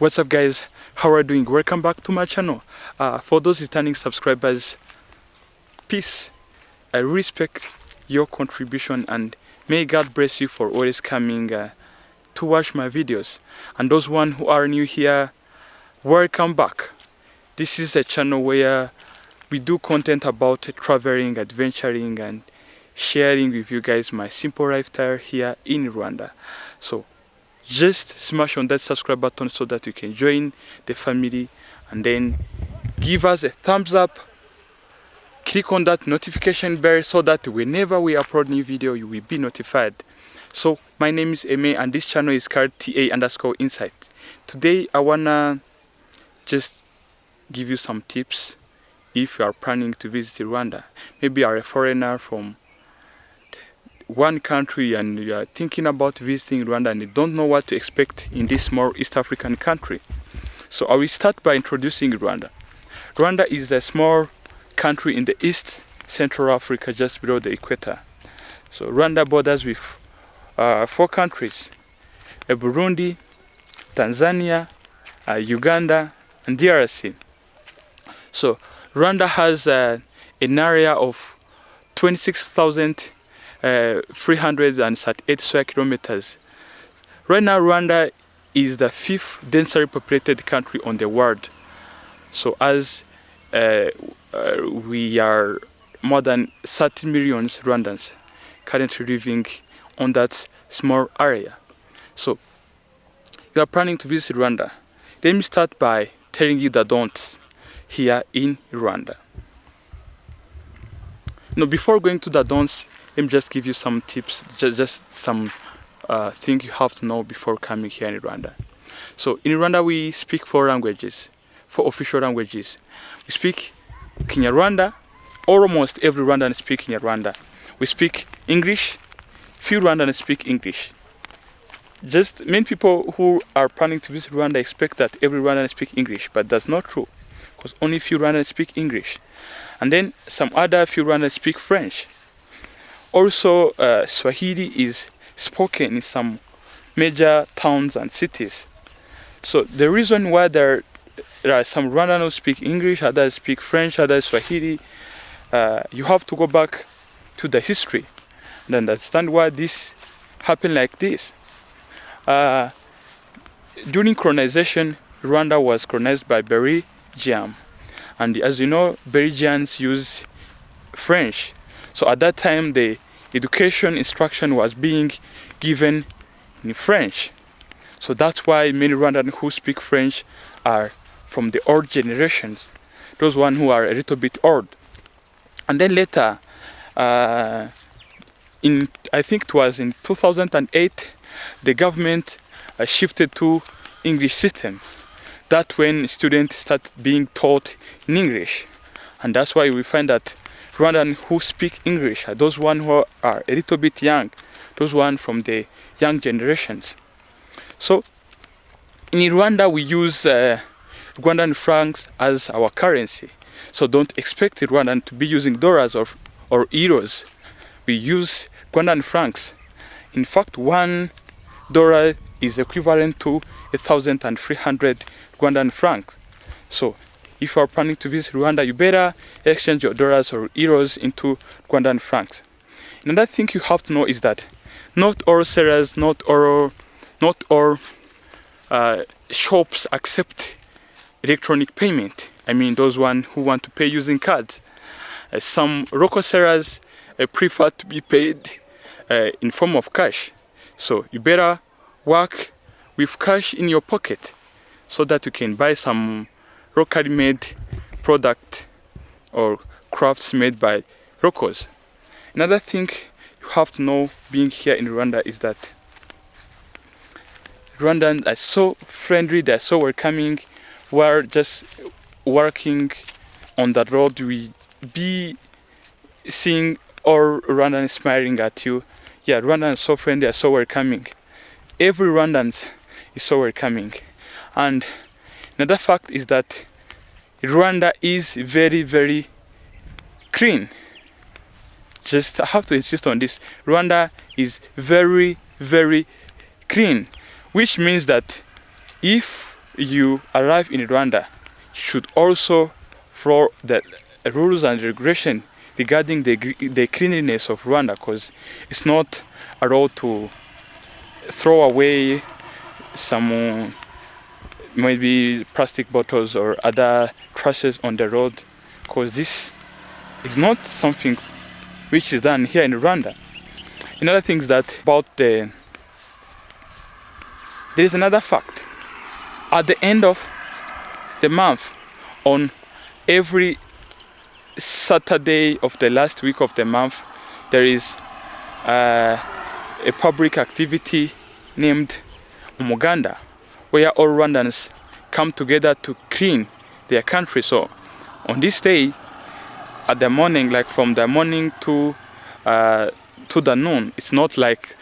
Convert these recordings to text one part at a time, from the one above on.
What's up guys, how are you doing? Welcome back to my channel. For those returning subscribers, peace. I respect your contribution and may God bless you for always coming to watch my videos. And those one who are new here, welcome back. This is a channel where we do content about traveling, adventuring and sharing with you guys my simple lifestyle here in Rwanda. So just smash on that subscribe button so that you can join the family, and then give us a thumbs up. Click on that notification bell so that whenever we upload new video you will be notified. So my name is Eme and this channel is called TA_insight. Today I wanna just give you some tips if you are planning to visit Rwanda. Maybe you are a foreigner from one country and you are thinking about visiting Rwanda and you don't know what to expect in this small East African country. So I will start by introducing Rwanda. Rwanda is a small country in the East Central Africa, just below the equator. So Rwanda borders with 4 countries: Burundi, Tanzania, Uganda and DRC. So Rwanda has an area of 26,338 square kilometers. Right now Rwanda is the 5th densely populated country on the world. So as we are more than 30 million Rwandans currently living on that small area. So you are planning to visit Rwanda. Let me start by telling you the don'ts here in Rwanda. Now, before going to the don'ts, let me just give you some tips, just some things you have to know before coming here in Rwanda. So in Rwanda we speak 4 languages, 4 official languages. We speak Kinyarwanda. Almost every Rwandan speaks Kinyarwanda. We speak English. Few Rwandans speak English. Just many people who are planning to visit Rwanda expect that every Rwandan speaks English, but that's not true, because only few Rwandans speak English. And then some other few Rwandans speak French. Also, Swahili is spoken in some major towns and cities. So the reason why there are some Rwandans who speak English, others speak French, others Swahili, you have to go back to the history and understand why this happened like this. During colonization, Rwanda was colonized by Belgium. And as you know, Belgians use French. So at that time, the education instruction was being given in French. So that's why many Rwandans who speak French are from the old generations, those ones who are a little bit old. And then later, I think it was in 2008, the government shifted to English system. That's when students start being taught in English. And that's why we find that Rwandans who speak English are those ones who are a little bit young, those ones from the young generations. So in Rwanda we use Rwandan francs as our currency. So don't expect Rwandan to be using dollars or euros. We use Rwandan francs. In fact, $1 is equivalent to 1,300 Rwandan francs. So if you are planning to visit Rwanda, you better exchange your dollars or euros into Rwandan francs. Another thing you have to know is that not all sellers, not all shops accept electronic payment. I mean those ones who want to pay using cards. Some local sellers prefer to be paid in form of cash. So you better work with cash in your pocket so that you can buy some locally made product or crafts made by locals. Another thing you have to know being here in Rwanda is that Rwandans are so friendly, they're so welcoming. We're just working on the road, we be seeing all Rwandans smiling at you. Yeah, Rwandans are so friendly, are so welcoming. Every Rwandan is so welcoming. And another fact is that Rwanda is very, very clean. Just I have to insist on this. Rwanda is very, very clean, which means that if you arrive in Rwanda, you should also follow the rules and regulation regarding the cleanliness of Rwanda, because it's not allowed to throw away some maybe plastic bottles or other trashes on the road, because this is not something which is done here in Rwanda. Another thing is that there is another fact. At the end of the month, on every Saturday of the last week of the month, there is a public activity named Umuganda, where all Rwandans come together to clean their country. So on this day, at the morning, like from the morning to the noon, it's not like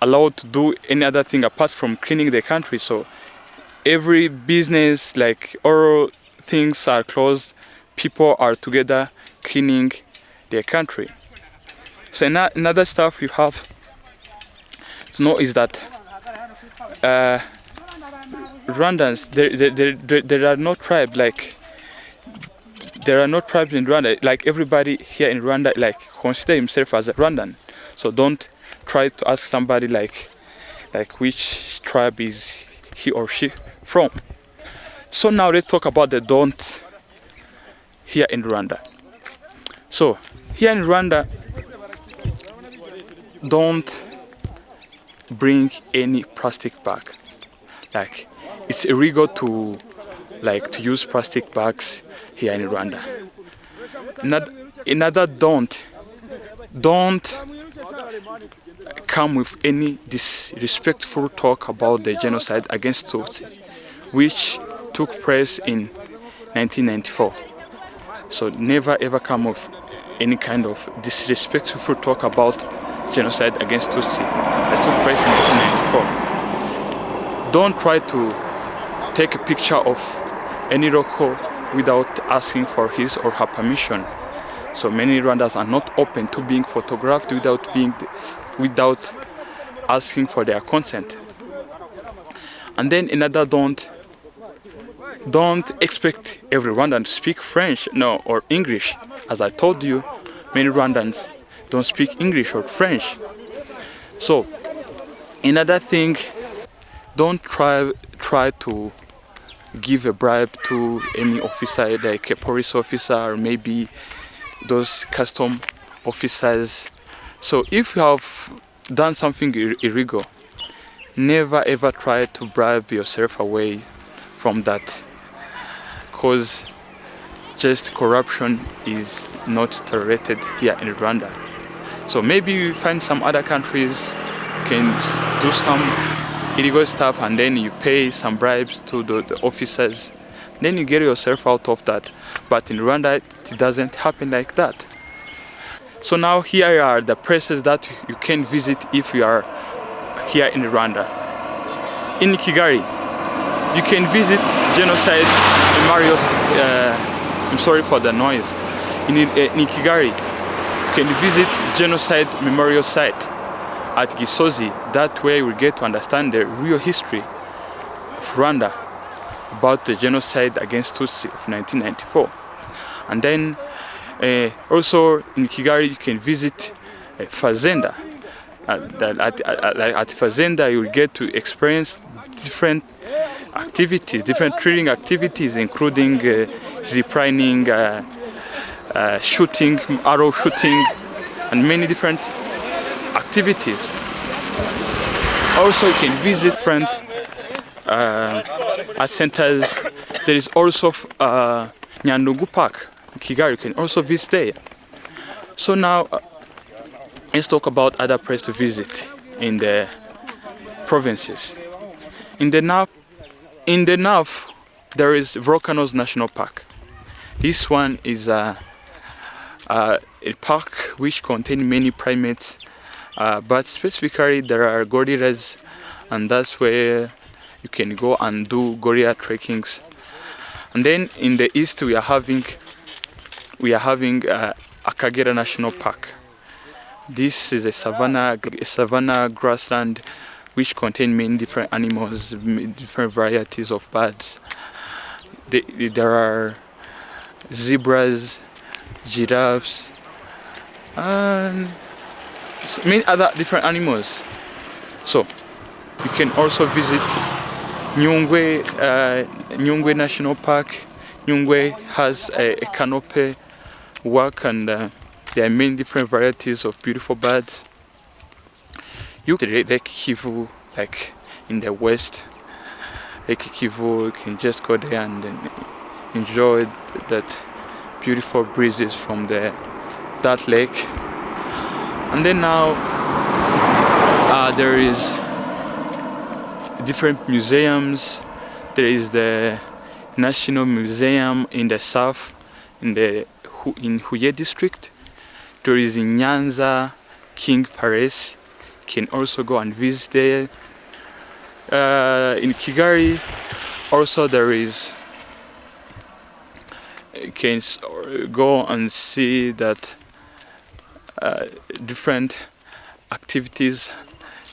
allowed to do any other thing apart from cleaning the country. So every business, like all things are closed, people are together cleaning their country. So another stuff you have to know is that Rwandans, there are no tribes, like there are no tribes in Rwanda. Like everybody here in Rwanda, like consider himself as a Rwandan. So don't try to ask somebody like which tribe is he or she from. So now let's talk about the don't here in Rwanda. So here in Rwanda, don't bring any plastic bag. Like it's illegal to use plastic bags here in Rwanda. Another don't come with any disrespectful talk about the genocide against Tutsi, which took place in 1994. So never ever come with any kind of disrespectful talk about genocide against Tutsi that took place in 1994. Don't try to take a picture of any local without asking for his or her permission. So many Rwandans are not open to being photographed without asking for their consent. And then another don't expect every Rwandan to speak French, or English. As I told you, many Rwandans don't speak English or French. So another thing, don't try to give a bribe to any officer, like a police officer or maybe those custom officers. So if you have done something illegal, never ever try to bribe yourself away from that, because just corruption is not tolerated here in Rwanda. So maybe you find some other countries can do some illegal stuff and then you pay some bribes to the officers, then you get yourself out of that. But in Rwanda, it doesn't happen like that. So now here are the places that you can visit if you are here in Rwanda. In Kigali, you can visit Genocide Memorial. I'm sorry for the noise. In Kigali, you can visit Genocide Memorial Site at Gisozi. That way you will get to understand the real history of Rwanda about the genocide against Tutsi of 1994. And then also in Kigali you can visit Fazenda. At Fazenda you will get to experience different activities, different training activities, including ziplining, shooting, arrow shooting, and many different activities. Also you can visit different art centers. There is also Nyandungu Park in Kigali. You can also visit there. So now let's talk about other places to visit in the provinces. In the north there is Volcanoes National Park. This one is a park which contains many primates, but specifically there are gorillas, and that's where you can go and do gorilla trekkings. And then in the east we are having Akagera National Park. This is a savanna grassland which contain many different animals, different varieties of birds. There are zebras, giraffes, and many other different animals. So you can also visit Nyungwe National Park. Nyungwe has a canopy walk, and there are many different varieties of beautiful birds. You can Lake Kivu, like in the west. Lake Kivu, you can just go there and then enjoy that beautiful breezes from that lake. And then now there is different museums. There is the National Museum in the south, in Huye district. There is in Nyanza King Paris. You can also go and visit there. In Kigali also there is, you can go and see that different activities.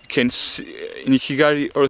You can see in Kigali